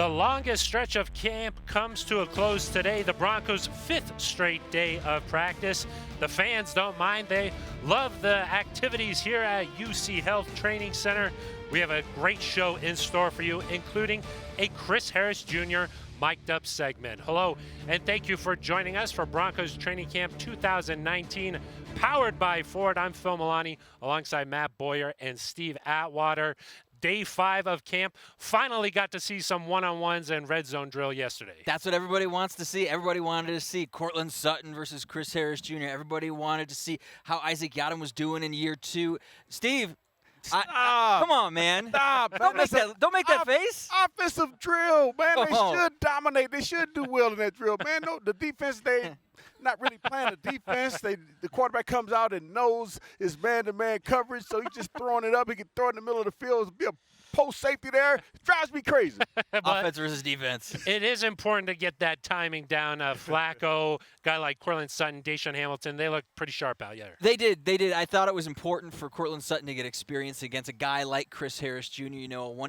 The longest stretch of camp comes to a close today. The Broncos' 5th straight day of practice. The fans don't mind. They love the activities here at UCHealth Training Center. We have a great show in store for you, including a Chris Harris Jr. mic'd up segment. Hello, and thank you for joining us for Broncos Training Camp 2019, powered by Ford. I'm Phil Milani, alongside Matt Boyer and Steve Atwater. Day 5 of camp. Finally got to see some one-on-ones and red zone drill yesterday. That's what everybody wants to see. Everybody wanted to see Courtland Sutton versus Chris Harris Jr. Everybody wanted to see how Isaac Yiadom was doing in year 2. Steve, come on, man. Stop. Don't make that face. Offensive drill, man. They Oh. should dominate. They should do well in that drill, man. No, the defense, they not really playing the defense. The quarterback comes out and knows it's man-to-man coverage, so he's just throwing it up. He can throw it in the middle of the field. Be a post safety there. It drives me crazy. Offense versus defense. It is important to get that timing down. Flacco, guy like Courtland Sutton, Deshaun Hamilton, they look pretty sharp out there. They did. I thought it was important for Courtland Sutton to get experience against a guy like Chris Harris Jr.,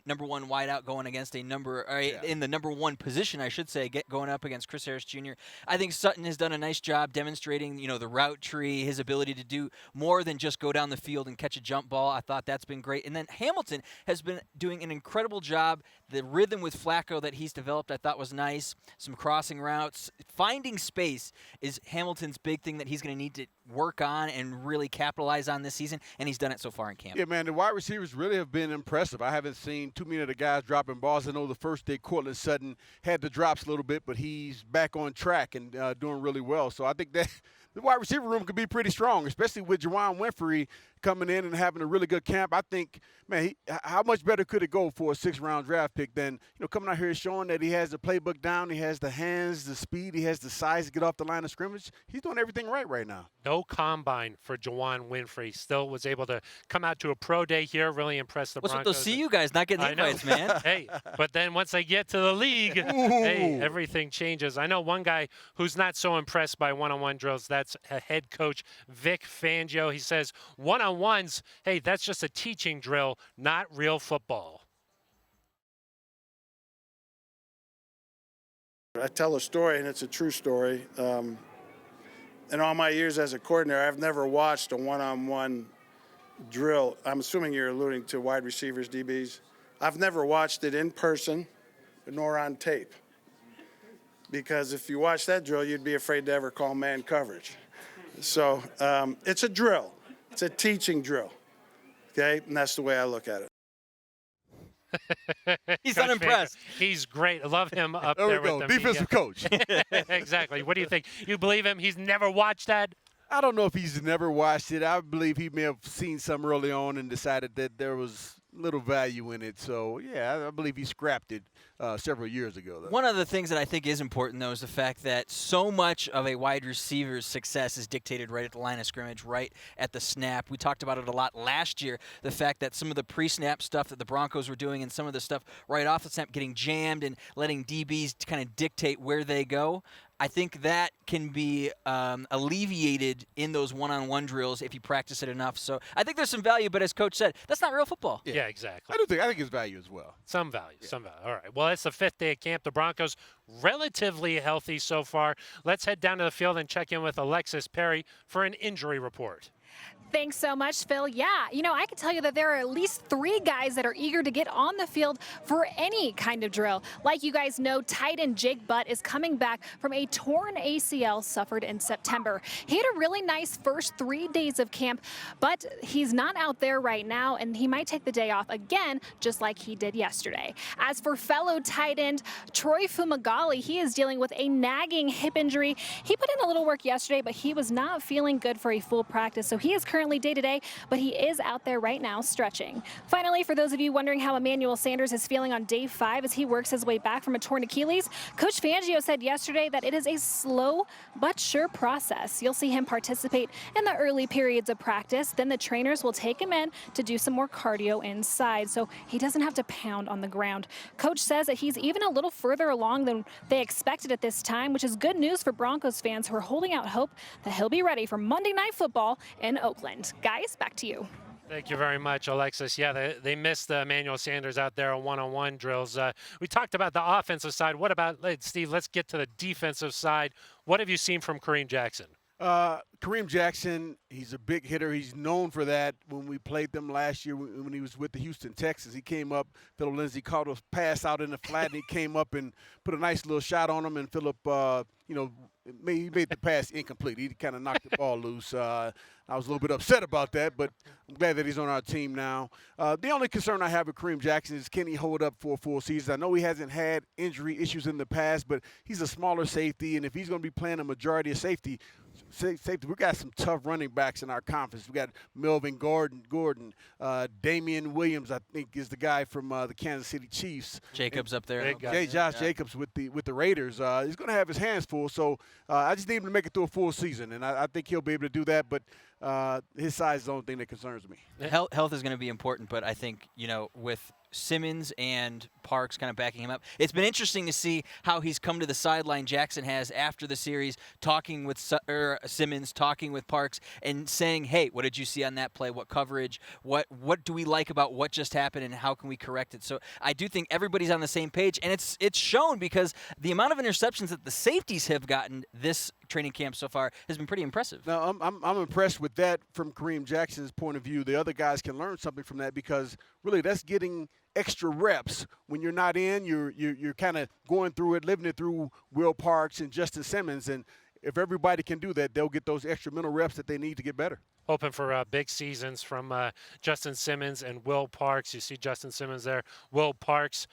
number one wideout going against in the number one position, I should say, going up against Chris Harris Jr. I think Sutton has done a nice job demonstrating, the route tree, his ability to do more than just go down the field and catch a jump ball. I thought that's been great. And then Hamilton has been doing an incredible job. The rhythm with Flacco that he's developed, I thought, was nice. Some crossing routes. Finding space is Hamilton's big thing that he's going to need to work on and really capitalize on this season, and he's done it so far in camp. Yeah, man, the wide receivers really have been impressive. I haven't seen too many of the guys dropping balls. I know the first day Courtland Sutton had the drops a little bit, but he's back on track and doing really well. So I think that the wide receiver room could be pretty strong, especially with Juwan Winfrey coming in and having a really good camp. I think, man, how much better could it go for a 6th-round draft pick than, coming out here showing that he has the playbook down, he has the hands, the speed, he has the size to get off the line of scrimmage. He's doing everything right now. No combine for Juwan Winfrey. Still was able to come out to a pro day here, really impressed the Broncos. What's with those CU guys not getting invites, man? Hey, but then once they get to the league, hey, everything changes. I know one guy who's not so impressed by one-on-one drills. That's a head coach, Vic Fangio. He says one-on-ones, hey, that's just a teaching drill, not real football. I tell a story, and it's a true story. In all my years as a coordinator, I've never watched a one-on-one drill. I'm assuming you're alluding to wide receivers, DBs. I've never watched it in person nor on tape. Because if you watch that drill, you'd be afraid to ever call man coverage. So it's a drill. It's a teaching drill. Okay? And that's the way I look at it. He's Coach unimpressed. Baker, he's great. I love him up there. There we go. With the Defensive coach. Exactly. What do you think? You believe him? He's never watched that? I don't know if he's never watched it. I believe he may have seen some early on and decided that there was little value in it. So, yeah, I believe he scrapped it several years ago, though. One of the things that I think is important, though, is the fact that so much of a wide receiver's success is dictated right at the line of scrimmage, right at the snap. We talked about it a lot last year, the fact that some of the pre-snap stuff that the Broncos were doing and some of the stuff right off the snap, getting jammed and letting DBs kind of dictate where they go. I think that can be alleviated in those one-on-one drills if you practice it enough. So I think there's some value, but as Coach said, that's not real football. Yeah, exactly. I think it's value as well. Some value, some value. All right. Well, it's the 5th day of camp. The Broncos relatively healthy so far. Let's head down to the field and check in with Alexis Perry for an injury report. Thanks so much, Phil. Yeah, I can tell you that there are at least 3 guys that are eager to get on the field for any kind of drill. Like you guys know, tight end Jake Butt is coming back from a torn ACL suffered in September. He had a really nice first 3 days of camp, but he's not out there right now, and he might take the day off again, just like he did yesterday. As for fellow tight end Troy Fumagalli, he is dealing with a nagging hip injury. He put in a little work yesterday, but he was not feeling good for a full practice, so he is currently day-to-day, but he is out there right now stretching. Finally, for those of you wondering how Emmanuel Sanders is feeling on day 5 as he works his way back from a torn Achilles, Coach Fangio said yesterday that it is a slow but sure process. You'll see him participate in the early periods of practice, then the trainers will take him in to do some more cardio inside, so he doesn't have to pound on the ground. Coach says that he's even a little further along than they expected at this time, which is good news for Broncos fans who are holding out hope that he'll be ready for Monday Night Football in Oakland. Guys, back to you. Thank you very much, Alexis. Yeah, they missed Emmanuel Sanders out there on one-on-one drills. We talked about the offensive side. What about, Steve, let's get to the defensive side. What have you seen from Kareem Jackson? Kareem Jackson, he's a big hitter. He's known for that. When we played them last year when he was with the Houston Texans, he came up. Philip Lindsay caught a pass out in the flat, and he came up and put a nice little shot on him. And Philip, he made the pass incomplete. He kind of knocked the ball loose. I was a little bit upset about that, but I'm glad that he's on our team now. The only concern I have with Kareem Jackson is, can he hold up for a full season? I know he hasn't had injury issues in the past, but he's a smaller safety, and if he's going to be playing a majority of safety, we got some tough running backs in our conference. We got Melvin Gordon, Damian Williams, I think, is the guy from the Kansas City Chiefs. Jacobs up there. Josh Jacobs with the Raiders. He's going to have his hands full, so I just need him to make it through a full season, and I think he'll be able to do that, but his size is the only thing that concerns me. Health is going to be important, but I think, with Simmons and Parks kind of backing him up, it's been interesting to see how he's come to the sideline. Jackson has after the series, talking with Simmons, talking with Parks, and saying, hey, what did you see on that play? What coverage? What do we like about what just happened, and how can we correct it? So I do think everybody's on the same page, and it's shown because the amount of interceptions that the safeties have gotten this training camp so far has been pretty impressive. Now, I'm impressed with that from Kareem Jackson's point of view. The other guys can learn something from that, because really that's getting extra reps. When you're not in, you're kind of going through it, living it through Will Parks and Justin Simmons, and if everybody can do that, they'll get those extra mental reps that they need to get better. Hoping for big seasons from Justin Simmons and Will Parks. You see Justin Simmons there. Will Parks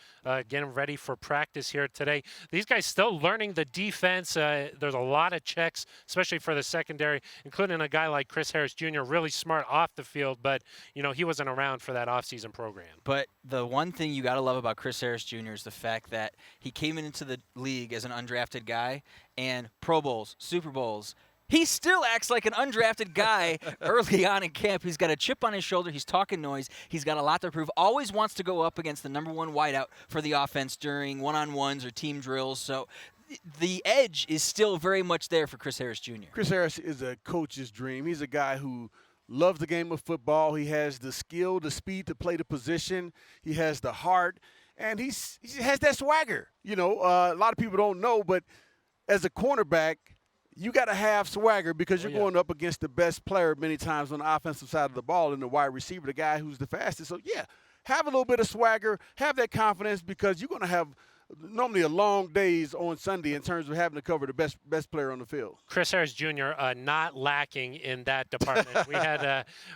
getting ready for practice here today. These guys still learning the defense. There's a lot of checks, especially for the secondary, including a guy like Chris Harris Jr., really smart off the field, but, he wasn't around for that offseason program. But the one thing you got to love about Chris Harris Jr. is the fact that he came into the league as an undrafted guy, and Pro Bowls, Super Bowls, he still acts like an undrafted guy early on in camp. He's got a chip on his shoulder. He's talking noise. He's got a lot to prove. Always wants to go up against the number one wideout for the offense during one-on-ones or team drills. So the edge is still very much there for Chris Harris Jr. Chris Harris is a coach's dream. He's a guy who loves the game of football. He has the skill, the speed to play the position. He has the heart, and he has that swagger. A lot of people don't know, but as a cornerback, you got to have swagger, because you're going up against the best player many times on the offensive side of the ball, and the wide receiver, the guy who's the fastest. So, have a little bit of swagger, have that confidence, because you're going to have normally a long days on Sunday in terms of having to cover the best player on the field. Chris Harris Jr. Not lacking in that department.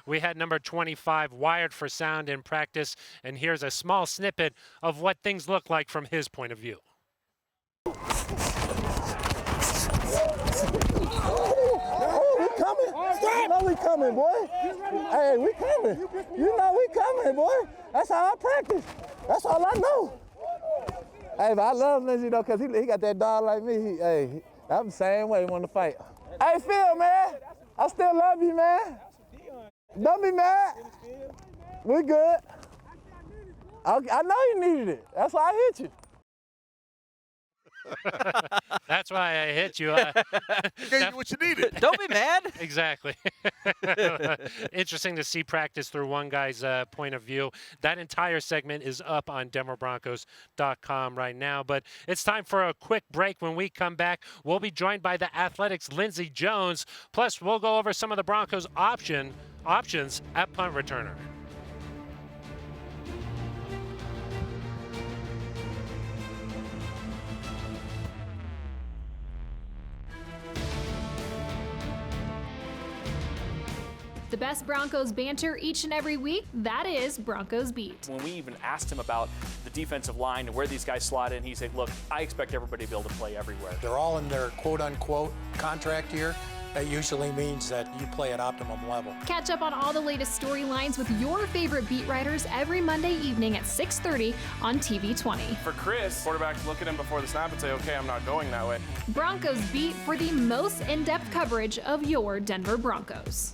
We had number 25 wired for sound in practice, and here's a small snippet of what things look like from his point of view. You know we coming, boy. Hey, we coming. You know we coming, boy. That's how I practice. That's all I know. Hey, but I love Lindsay, though, because he got that dog like me. I'm the same way. He want to fight. Hey, Phil, man. I still love you, man. Don't be mad. We good. I know you needed it. That's why I hit you. That's why I hit you. Gave you what you needed. Don't be mad. Exactly. Interesting to see practice through one guy's point of view. That entire segment is up on DenverBroncos.com right now. But it's time for a quick break. When we come back, we'll be joined by the Athletics' Lindsay Jones. Plus, we'll go over some of the Broncos' options at punt returner. The best Broncos banter each and every week, that is Broncos Beat. When we even asked him about the defensive line and where these guys slot in, he said, look, I expect everybody to be able to play everywhere. They're all in their quote-unquote contract year. That usually means that you play at optimum level. Catch up on all the latest storylines with your favorite beat writers every Monday evening at 6:30 on TV 20. For Chris, quarterbacks look at him before the snap and say, okay, I'm not going that way. Broncos Beat for the most in-depth coverage of your Denver Broncos.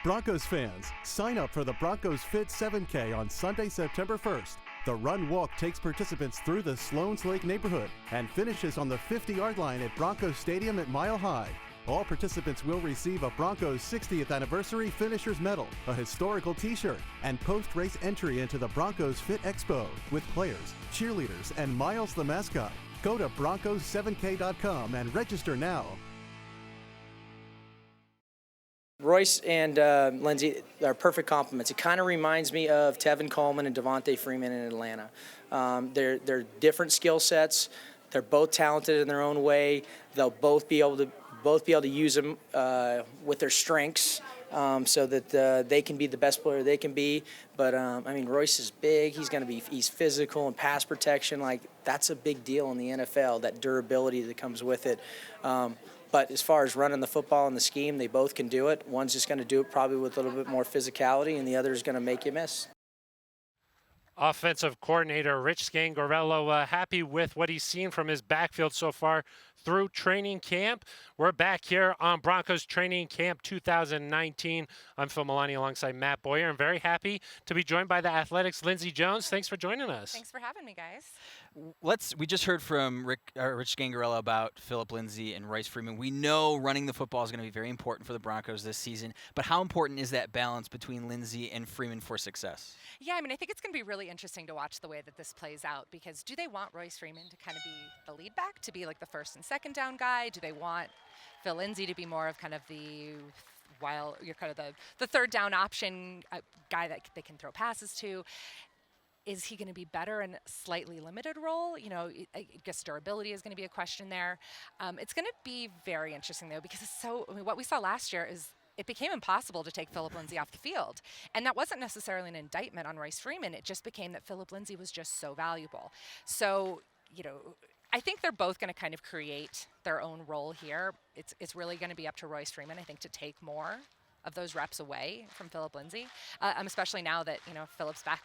Broncos fans, sign up for the Broncos Fit 7K on Sunday, September 1st. The run walk takes participants through the Sloan's Lake neighborhood and finishes on the 50-yard line at Broncos Stadium at Mile High. All participants will receive a Broncos 60th Anniversary Finishers Medal, a historical t-shirt, and post-race entry into the Broncos Fit Expo with players, cheerleaders, and Miles the mascot. Go to Broncos7k.com and register now. Royce and Lindsay are perfect complements. It kind of reminds me of Tevin Coleman and Devontae Freeman in Atlanta. They're different skill sets. They're both talented in their own way. They'll both be able to use them with their strengths so that they can be the best player they can be. But I mean, Royce is big. He's physical and pass protection. Like, that's a big deal in the NFL. That durability that comes with it. But as far as running the football and the scheme, they both can do it. One's just going to do it probably with a little bit more physicality, and the other is going to make you miss. Offensive coordinator Rich Scangarello happy with what he's seen from his backfield so far through training camp. We're back here on Broncos Training Camp 2019. I'm Phil Milani alongside Matt Boyer. I'm very happy to be joined by the Athletics' Lindsay Jones. Thanks for joining us. Thanks for having me, guys. We just heard from Rich Scangarello about Phillip Lindsay and Royce Freeman. We know running the football is going to be very important for the Broncos this season, but how important is that balance between Lindsay and Freeman for success? Yeah, I mean, I think it's going to be really interesting to watch the way that this plays out, because do they want Royce Freeman to kind of be the lead back, to be like the first and second down guy? Do they want Phil Lindsay to be more of kind of the third down option guy that they can throw passes to? Is he going to be better in a slightly limited role? You know, I guess durability is going to be a question there. It's going to be very interesting, though, because what we saw last year is it became impossible to take Phillip Lindsay off the field. And that wasn't necessarily an indictment on Royce Freeman. It just became that Phillip Lindsay was just so valuable. So, you know, I think they're both going to kind of create their own role here. It's really going to be up to Royce Freeman, I think, to take more of those reps away from Phillip Lindsay, especially now that, you know, Phillip's back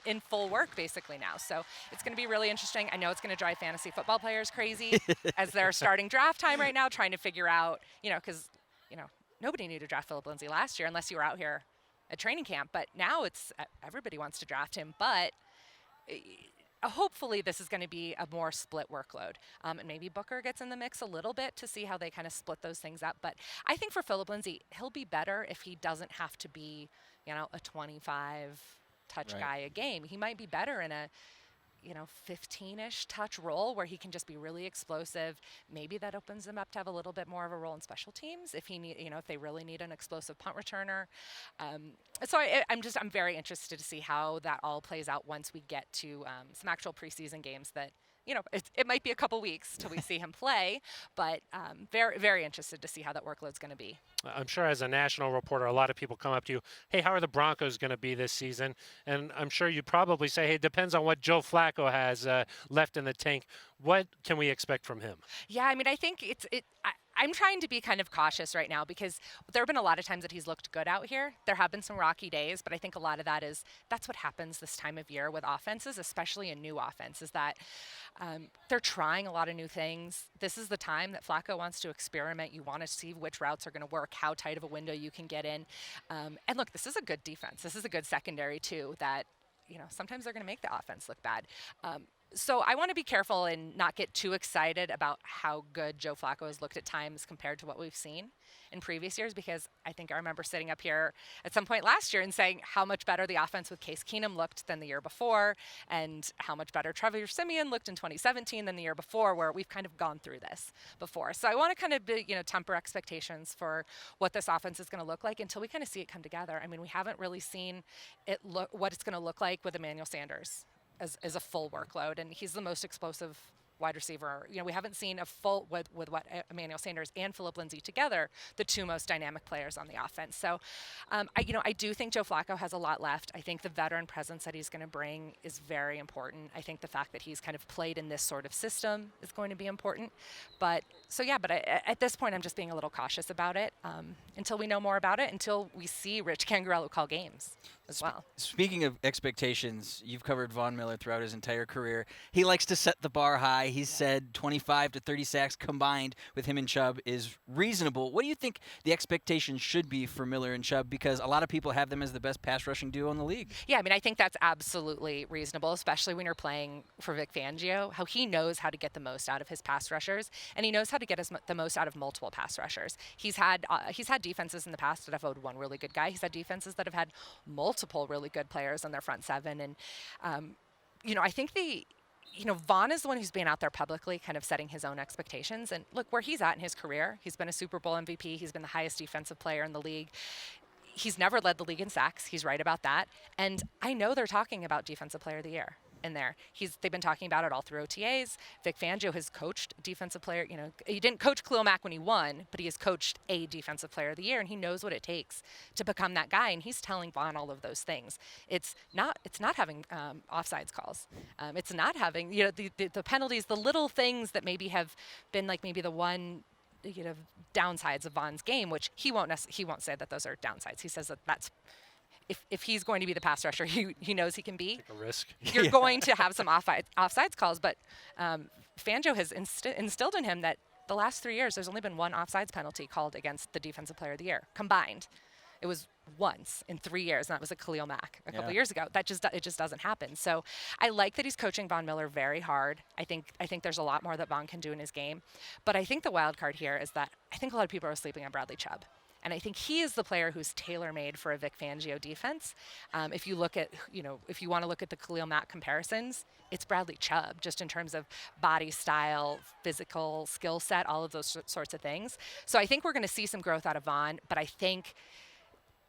in full work basically now. So it's going to be really interesting. I know it's going to drive fantasy football players crazy as they're starting draft time right now, trying to figure out, you know, because, you know, nobody knew to draft Phillip Lindsay last year unless you were out here at training camp. But now everybody wants to draft him. But hopefully this is going to be a more split workload. And maybe Booker gets in the mix a little bit to see how they kind of split those things up. But I think for Phillip Lindsay, he'll be better if he doesn't have to be, you know, a 25 touch guy a game. He might be better in a, you know, 15-ish touch role where he can just be really explosive. Maybe that opens him up to have a little bit more of a role in special teams if if they really need an explosive punt returner. So I'm very interested to see how that all plays out once we get to some actual preseason games that, you know, it might be a couple weeks till we see him play, but very, very interested to see how that workload's going to be. I'm sure as a national reporter, a lot of people come up to you, hey, how are the Broncos going to be this season? And I'm sure you'd probably say, hey, it depends on what Joe Flacco has left in the tank. What can we expect from him? Yeah, I mean, I think I'm trying to be kind of cautious right now because there have been a lot of times that he's looked good out here. There have been some rocky days, but I think a lot of that's what happens this time of year with offenses, especially a new offense, is that they're trying a lot of new things. This is the time that Flacco wants to experiment. You want to see which routes are going to work, how tight of a window you can get in. And look, this is a good defense. This is a good secondary too that, you know, sometimes they're going to make the offense look bad. So I want to be careful and not get too excited about how good Joe Flacco has looked at times compared to what we've seen in previous years, because I think I remember sitting up here at some point last year and saying how much better the offense with Case Keenum looked than the year before, and how much better Trevor Siemian looked in 2017 than the year before, where we've kind of gone through this before. So I want to kind of temper expectations for what this offense is going to look like until we kind of see it come together. I mean, we haven't really seen what it's going to look like with Emmanuel Sanders as a full workload, and he's the most explosive wide receiver. You know, we haven't seen a full with what Emmanuel Sanders and Phillip Lindsay together, the two most dynamic players on the offense. So, I do think Joe Flacco has a lot left. I think the veteran presence that he's going to bring is very important. I think the fact that he's kind of played in this sort of system is going to be important. But at this point, I'm just being a little cautious about it until we know more about it, until we see Rich Scangarello call games. as well. Speaking of expectations, you've covered Von Miller throughout his entire career. He likes to set the bar high. He said 25 to 30 sacks combined with him and Chubb is reasonable. What do you think the expectation should be for Miller and Chubb? Because a lot of people have them as the best pass rushing duo in the league. Yeah, I mean, I think that's absolutely reasonable, especially when you're playing for Vic Fangio, how he knows how to get the most out of his pass rushers, and he knows how to get the most out of multiple pass rushers. He's had defenses in the past that have owed one really good guy. He's had defenses that have had multiple really good players on their front seven. And, I think Von is the one who's been out there publicly kind of setting his own expectations. And look, where he's at in his career, he's been a Super Bowl MVP. He's been the highest defensive player in the league. He's never led the league in sacks. He's right about that. And I know they're talking about Defensive Player of the Year in there. They've been talking about it all through OTAs. Vic Fangio has coached defensive player. He didn't coach Khalil Mack when he won, but he has coached a Defensive Player of the Year, and he knows what it takes to become that guy. And he's telling Von all of those things. It's not having offsides calls. It's not having the penalties, the little things that maybe have been like maybe the one downsides of Von's game, which he won't say that those are downsides. He says that that's. If he's going to be the pass rusher he knows he can be, take a risk. You're going to have some offsides calls. But Fangio has instilled in him that the last 3 years, there's only been one offsides penalty called against the Defensive Player of the Year combined. It was once in 3 years, and that was a Khalil Mack a couple years ago. It just doesn't happen. So I like that he's coaching Von Miller very hard. I think there's a lot more that Von can do in his game. But I think the wild card here is that I think a lot of people are sleeping on Bradley Chubb. And I think he is the player who's tailor-made for a Vic Fangio defense. If you look at, if you want to look at the Khalil Mack comparisons, it's Bradley Chubb, just in terms of body style, physical skill set, all of those sorts of things. So I think we're going to see some growth out of Von, but I think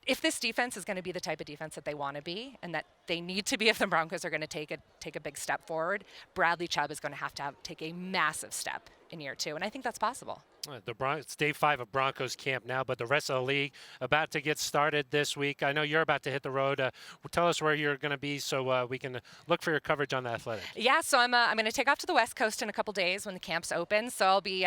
if this defense is going to be the type of defense that they want to be and that they need to be if the Broncos are going to take a big step forward, Bradley Chubb is going to have take a massive step in year 2, and I think that's possible. It's day 5 of Broncos Camp now, but the rest of the league about to get started this week. I know you're about to hit the road. Tell us where you're going to be so we can look for your coverage on the Athletic. Yeah, so I'm going to take off to the West Coast in a couple days when the camp's open. So I'll be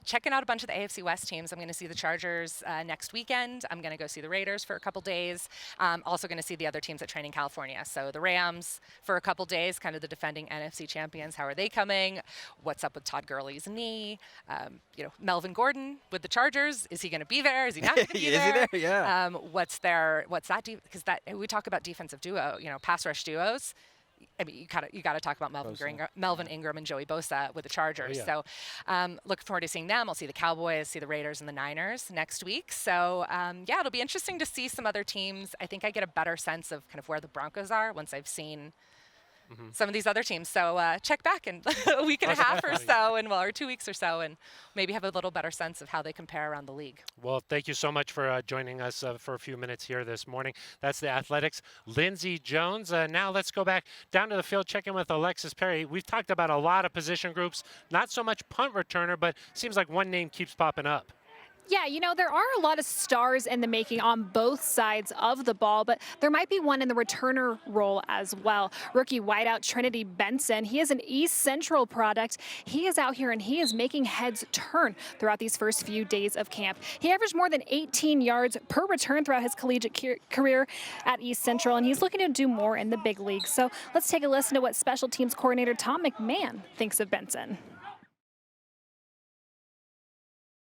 checking out a bunch of the AFC West teams. I'm going to see the Chargers next weekend. I'm going to go see the Raiders for a couple days. Also going to see the other teams at Training California. So the Rams for a couple days, kind of the defending NFC champions. How are they coming? What's up with Todd Gurley's knee? Melvin Gordon with the Chargers. Is he going to be there? Is he not going to be there? Is he there? Yeah. What's that? Because we talk about defensive duo, pass rush duos. I mean, you got to talk about Melvin Ingram and Joey Bosa with the Chargers. Oh, yeah. So looking forward to seeing them. I'll see the Cowboys, see the Raiders and the Niners next week. So, it'll be interesting to see some other teams. I think I get a better sense of kind of where the Broncos are once I've seen some of these other teams. So check back in a week and a half or so, or 2 weeks or so, and maybe have a little better sense of how they compare around the league. Well, thank you so much for joining us for a few minutes here this morning. That's the Athletics' Lindsay Jones. Now let's go back down to the field, check in with Alexis Perry. We've talked about a lot of position groups, not so much punt returner, but seems like one name keeps popping up. Yeah, there are a lot of stars in the making on both sides of the ball, but there might be one in the returner role as well. Rookie wideout Trinity Benson, he is an East Central product. He is out here and he is making heads turn throughout these first few days of camp. He averaged more than 18 yards per return throughout his collegiate career at East Central, and he's looking to do more in the big leagues. So let's take a listen to what special teams coordinator Tom McMahon thinks of Benson.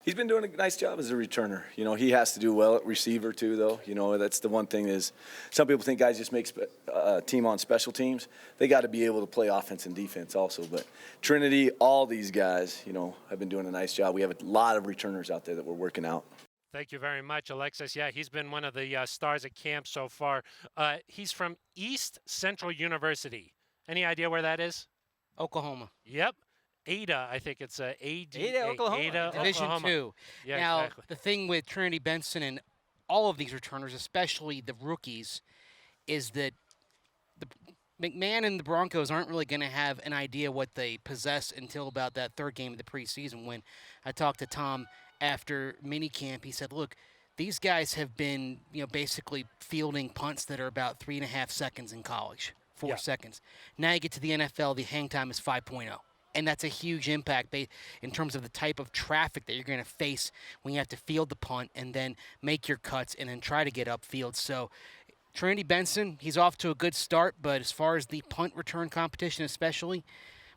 He's been doing a nice job as a returner. He has to do well at receiver too, though. That's the one thing is some people think guys just make a team on special teams. They got to be able to play offense and defense also. But Trinity, all these guys, have been doing a nice job. We have a lot of returners out there that we're working out. Thank you very much, Alexis. Yeah, he's been one of the stars at camp so far. He's from East Central University. Any idea where that is? Oklahoma. Yep. Ada, I think it's A-D-A. Ada, Oklahoma. Ada, Division Oklahoma. 2. Yeah, now, exactly. The thing with Trinity Benson and all of these returners, especially the rookies, is that the McMahon and the Broncos aren't really going to have an idea what they possess until about that third game of the preseason. When I talked to Tom after minicamp, he said, look, these guys have been, basically fielding punts that are about 3.5 seconds in college, 4 seconds. Now you get to the NFL, the hang time is 5.0. And that's a huge impact in terms of the type of traffic that you're going to face when you have to field the punt and then make your cuts and then try to get upfield. So Trinity Benson, he's off to a good start, but as far as the punt return competition especially,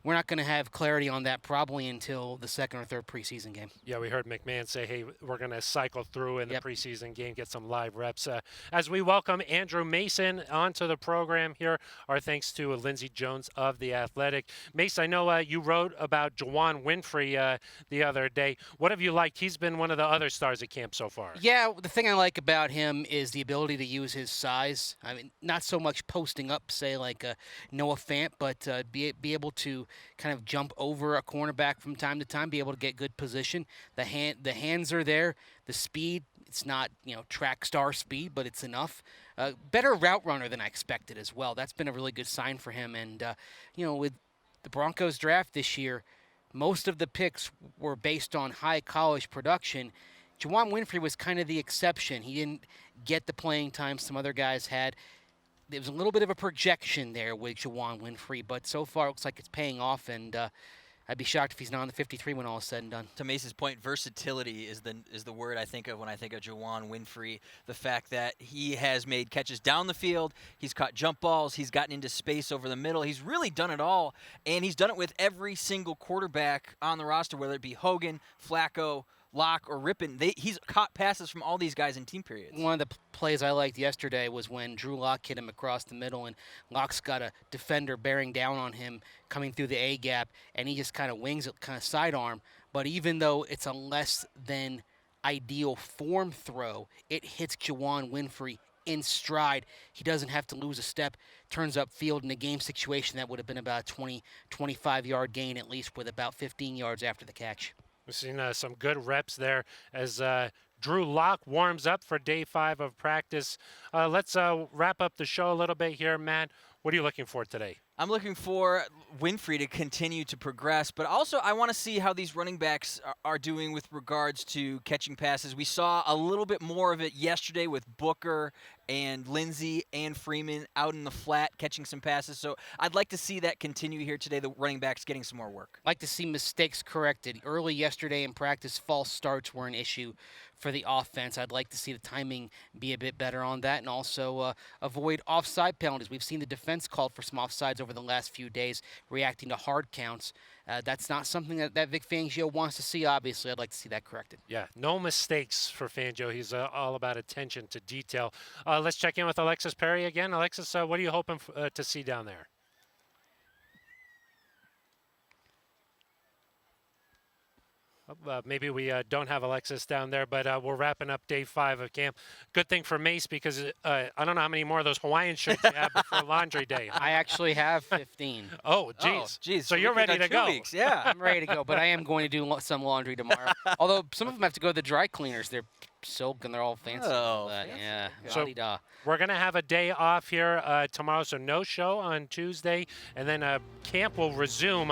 we're not going to have clarity on that probably until the second or third preseason game. Yeah, we heard McMahon say, hey, we're going to cycle through in the preseason game, get some live reps. As we welcome Andrew Mason onto the program here, our thanks to Lindsay Jones of The Athletic. Mace, I know you wrote about Juwan Winfrey the other day. What have you liked? He's been one of the other stars at camp so far. Yeah, the thing I like about him is the ability to use his size. I mean, not so much posting up, say, like Noah Fant, but be able to kind of jump over a cornerback from time to time, be able to get good position. The hands are there. The speed, it's not, track star speed, but it's enough. Better route runner than I expected as well. That's been a really good sign for him. And, with the Broncos draft this year, most of the picks were based on high college production. Juwan Winfrey was kind of the exception. He didn't get the playing time some other guys had. There was a little bit of a projection there with Juwan Winfrey, but so far it looks like it's paying off, and I'd be shocked if he's not on the 53 when all is said and done. To Mace's point, versatility is the word I think of when I think of Juwan Winfrey. The fact that he has made catches down the field, he's caught jump balls, he's gotten into space over the middle. He's really done it all, and he's done it with every single quarterback on the roster, whether it be Hogan, Flacco, Locke, or Rippon. He's caught passes from all these guys in team periods. One of the plays I liked yesterday was when Drew Locke hit him across the middle, and Locke's got a defender bearing down on him coming through the A gap, and he just kind of wings it, kind of sidearm. But even though it's a less than ideal form throw, it hits Juwan Winfrey in stride. He doesn't have to lose a step, turns up field in a game situation that would have been about a 20, 25-yard gain at least, with about 15 yards after the catch. We've seen some good reps there as Drew Locke warms up for day 5 of practice. Let's wrap up the show a little bit here, Matt. What are you looking for today? I'm looking for Winfrey to continue to progress, but also I want to see how these running backs are doing with regards to catching passes. We saw a little bit more of it yesterday with Booker and Lindsay and Freeman out in the flat catching some passes. So I'd like to see that continue here today, the running backs getting some more work. I'd like to see mistakes corrected. Early yesterday in practice, false starts were an issue for the offense. I'd like to see the timing be a bit better on that, and also avoid offside penalties. We've seen the defense called for some offsides over the last few days, reacting to hard counts. That's not something that Vic Fangio wants to see, obviously. I'd like to see that corrected. Yeah, no mistakes for Fangio. He's all about attention to detail. Let's check in with Alexis Perry again. Alexis, what are you hoping to see down there? Maybe we don't have Alexis down there, but we're wrapping up day 5 of camp. Good thing for Mace, because I don't know how many more of those Hawaiian shirts you have before laundry day. I actually have 15. Oh, geez. So you're ready to go. 2 weeks, yeah. I'm ready to go, but I am going to do some laundry tomorrow. Although some of them have to go to the dry cleaners. They're silk and they're all fancy. Oh, yeah. So we're going to have a day off here tomorrow, so no show on Tuesday, and then camp will resume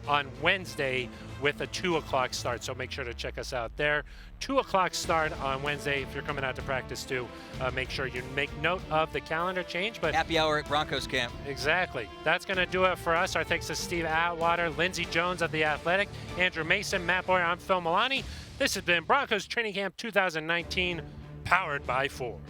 on Wednesday with a 2 o'clock start, so make sure to check us out there. 2 o'clock start on Wednesday. If you're coming out to practice too, make sure you make note of the calendar change. But happy hour at Broncos Camp. Exactly. That's going to do it for us. Our thanks to Steve Atwater, Lindsay Jones of The Athletic, Andrew Mason, Matt Boyer. I'm Phil Milani. This has been Broncos Training Camp 2019, powered by Ford.